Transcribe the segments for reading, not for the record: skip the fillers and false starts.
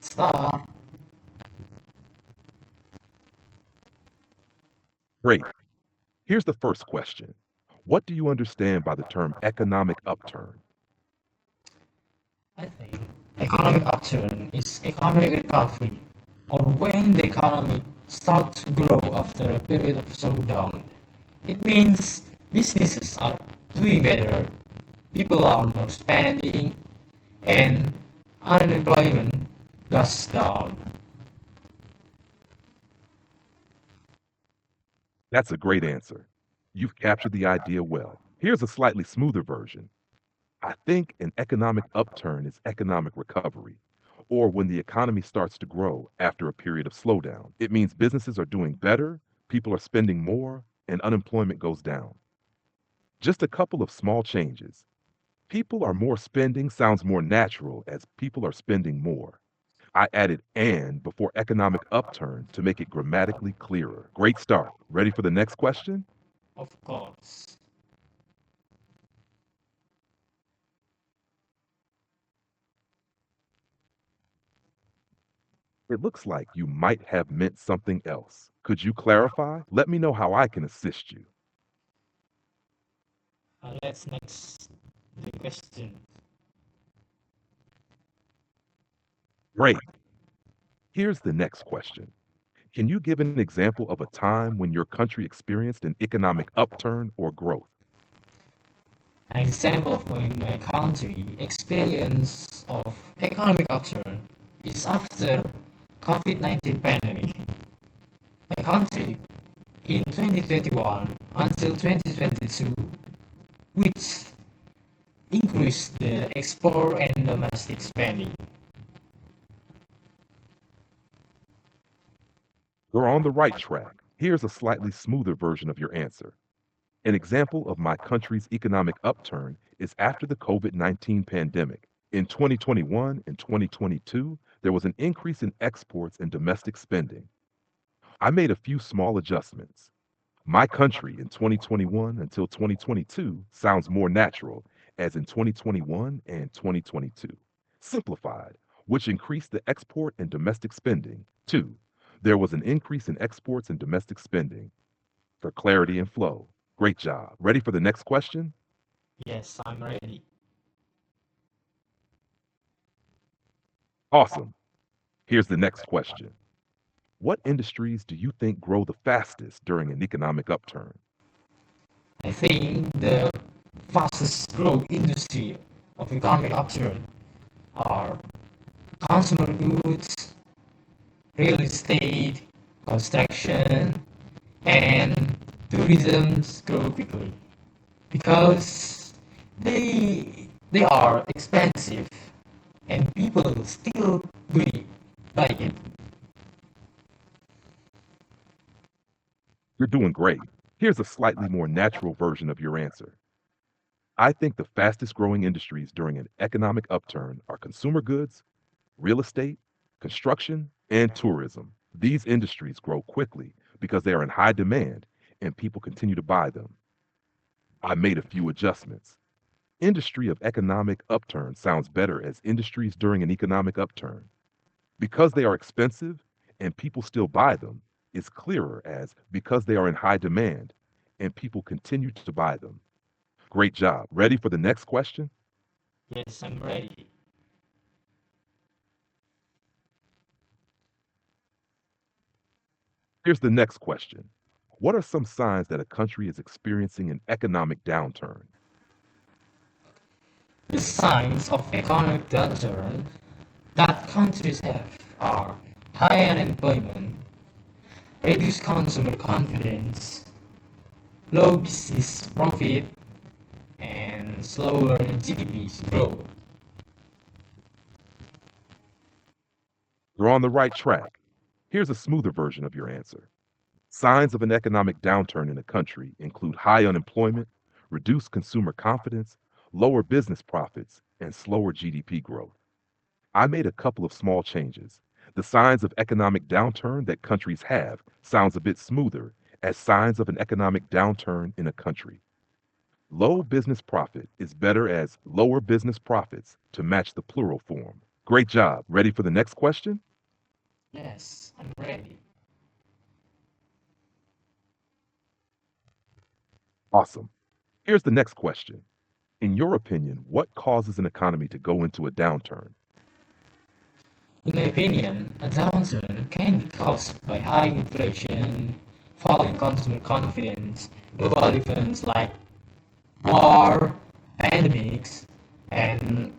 Start. Great. Here's the first question. What do you understand by the term economic upturn? I think economic upturn is economic recovery, or when the economy starts to grow after a period of slowdown. It means businesses are doing better, people are more spending, and unemployment goes down. That's a great answer. You've captured the idea well. Here's a slightly smoother version. I think an economic upturn is economic recovery, or when the economy starts to grow after a period of slowdown. It means businesses are doing better, people are spending more, and unemployment goes down. Just a couple of small changes. People are more spending sounds more natural as people are spending more. I added and before economic upturn to make it grammatically clearer. Great start. Ready for the next question? Of course. It looks like you might have meant something else. Could you clarify? Let me know how I can assist you. Let's next the question. Great. Here's the next question. Can you give an example of a time when your country experienced an economic upturn or growth? An example of when my country experience of economic upturn is after COVID-19 pandemic. My country in 2021 until 2022, which increased the export and domestic spending. You're on the right track. Here's a slightly smoother version of your answer. An example of my country's economic upturn is after the COVID 19 pandemic. In 2021 and 2022, there was an increase in exports and domestic spending. I made a few small adjustments. My country in 2021 until 2022 sounds more natural, as in 2021 and 2022. Simplified, which increased the export and domestic spending. Two, there was an increase in exports and domestic spending. For clarity and flow. Great job. Ready for the next question? Yes, I'm ready. Awesome. Here's the next question. What industries do you think grow the fastest during an economic upturn? I think the fastest growth industry of economic upturn are consumer goods, real estate, construction, and tourism grow quickly because they are expensive and people still really like it. You're doing great. Here's a slightly more natural version of your answer. I think the fastest growing industries during an economic upturn are consumer goods, real estate, construction, and tourism. These industries grow quickly because they are in high demand and people continue to buy them. I made a few adjustments. Industry of economic upturn sounds better as industries during an economic upturn. Because they are expensive and people still buy them, is clearer as because they are in high demand and people continue to buy them. Great job. Ready for the next question? Yes, I'm ready. Here's the next question. What are some signs that a country is experiencing an economic downturn? The signs of economic downturn that countries have are high unemployment, reduced consumer confidence, low business profit, and slower GDP growth. You're on the right track. Here's a smoother version of your answer. Signs of an economic downturn in a country include high unemployment, reduced consumer confidence, lower business profits, and slower GDP growth. I made a couple of small changes. The signs of economic downturn that countries have sounds a bit smoother as signs of an economic downturn in a country. Low business profit is better as lower business profits to match the plural form. Great job. Ready for the next question? Yes, I'm ready. Awesome. Here's the next question. In your opinion, what causes an economy to go into a downturn? In my opinion, a downturn can be caused by high inflation, falling consumer confidence, global events like war, pandemics, and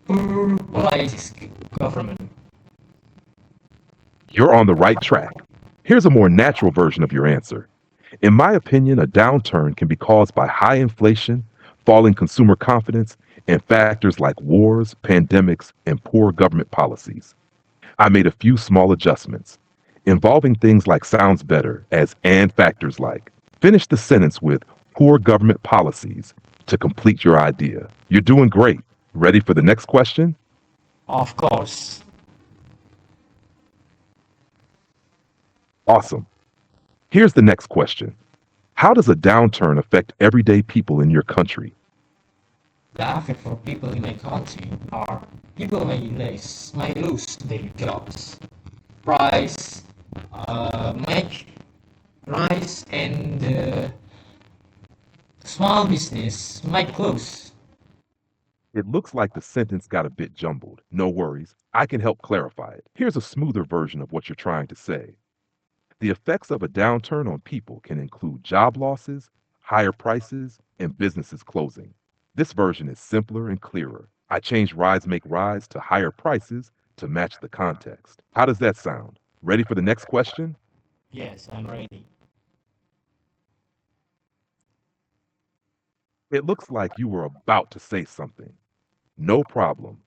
poor policies government. You're on the right track. Here's a more natural version of your answer. In my opinion, a downturn can be caused by high inflation, falling consumer confidence, and factors like wars, pandemics, and poor government policies. I made a few small adjustments, involving things like sounds better as and factors like. Finish the sentence with poor government policies to complete your idea. You're doing great. Ready for the next question? Of course, Awesome. Here's the next question. How does a downturn affect everyday people in your country? the effect for people in my country are people may lose their jobs, price, make rise, and small business might close. It looks like the sentence got a bit jumbled. No worries. I can help clarify it. Here's a smoother version of what you're trying to say. The effects of a downturn on people can include job losses, higher prices, and businesses closing. This version is simpler and clearer. I changed rise make rise to higher prices to match the context. How does that sound? Ready for the next question? Yes, I'm ready. It looks like you were about to say something. No problem.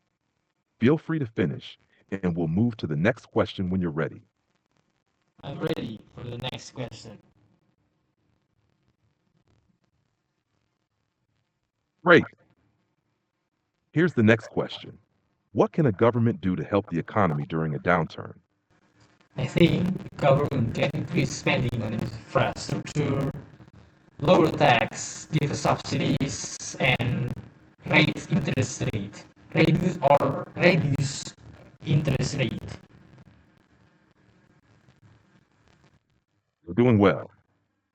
Feel free to finish, and we'll move to the next question when you're ready. I'm ready for the next question. Great. Here's the next question. What can a government do to help the economy during a downturn? I think government can increase spending on infrastructure, lower tax, give subsidies, and raise interest rate. Reduce interest rate. You're doing well.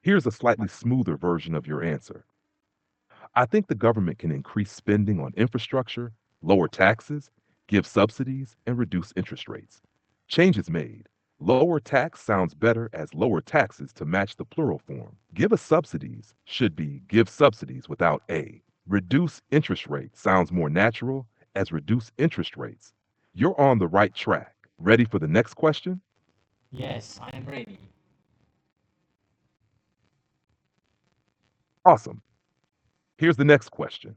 Here's a slightly smoother version of your answer. I think the government can increase spending on infrastructure, lower taxes, give subsidies, and reduce interest rates. Change is made. Lower tax sounds better as lower taxes to match the plural form. Give us subsidies should be give subsidies without a. Reduce interest rates sounds more natural as reduce interest rates. You're on the right track. Ready for the next question? Yes, I am ready. Awesome. Here's the next question.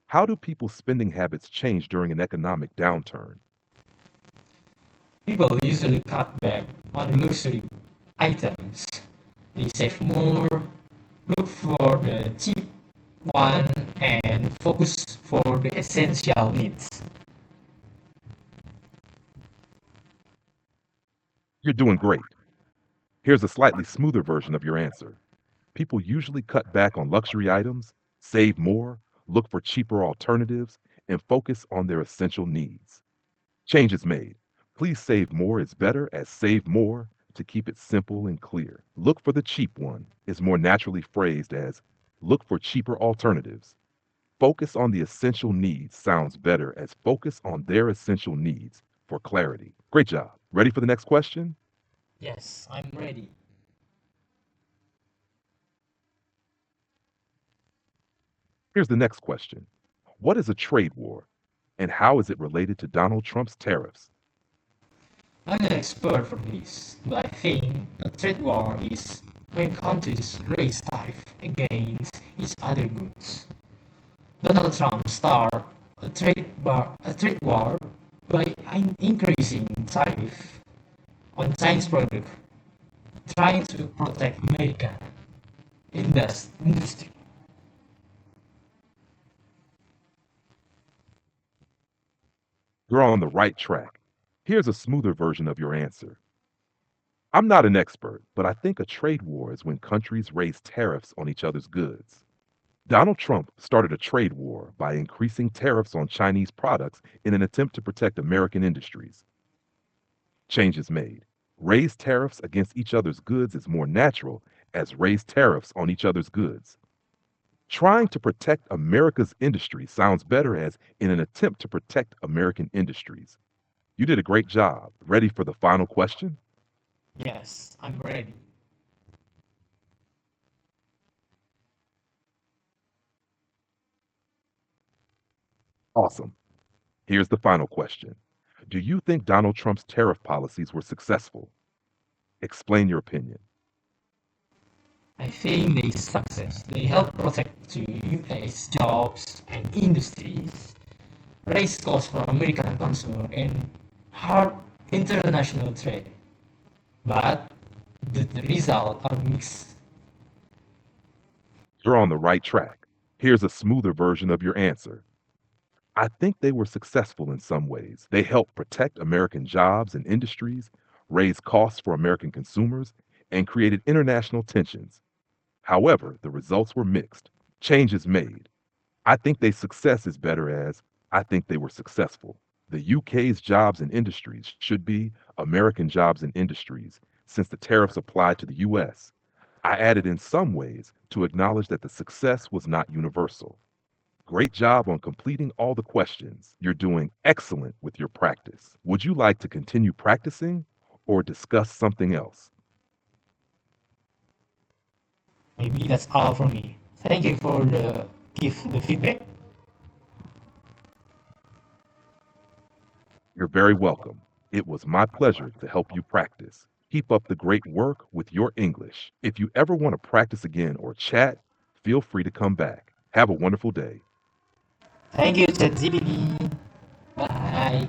How do people's spending habits change during an economic downturn? People usually cut back on luxury items. They save more, look for the cheap one, and focus for the essential needs. You're doing great. Here's a slightly smoother version of your answer. People usually cut back on luxury items, save more, look for cheaper alternatives, and focus on their essential needs. Change is made. Please save more is better as save more to keep it simple and clear. Look for the cheap one is more naturally phrased as look for cheaper alternatives. Focus on the essential needs sounds better as focus on their essential needs for clarity. Great job. Ready for the next question? Yes, I'm ready. Here's the next question. What is a trade war and how is it related to Donald Trump's tariffs? I'm an expert for this, but I think a trade war is when countries raise tariff against each other goods. Donald Trump started a trade war by increasing tariff on Chinese products, trying to protect American industry. You're on the right track. Here's a smoother version of your answer. I'm not an expert, but I think a trade war is when countries raise tariffs on each other's goods. Donald Trump started a trade war by increasing tariffs on Chinese products in an attempt to protect American industries. Changes made. Raised tariffs against each other's goods is more natural as raised tariffs on each other's goods. Trying to protect America's industry sounds better as in an attempt to protect American industries. You did a great job. Ready for the final question? Yes, I'm ready. Awesome. Here's the final question. Do you think Donald Trump's tariff policies were successful? Explain your opinion. I think they success. They help protect to US jobs and industries, raise costs for American consumer, and hurt international trade. But the results are mixed. You're on the right track. Here's a smoother version of your answer. I think they were successful in some ways. They helped protect American jobs and industries, raise costs for American consumers, and created international tensions. However, the results were mixed. Changes made. I think they success is better as I think they were successful. The UK's jobs and industries should be American jobs and industries since the tariffs apply to the US. I added in some ways to acknowledge that the success was not universal. Great job on completing all the questions. You're doing excellent with your practice. Would you like to continue practicing or discuss something else? Maybe that's all from me. Thank you for the feedback. You're very welcome. It was my pleasure to help you practice. Keep up the great work with your English. If you ever want to practice again or chat, feel free to come back. Have a wonderful day. Thank you, ChatGPT. Bye.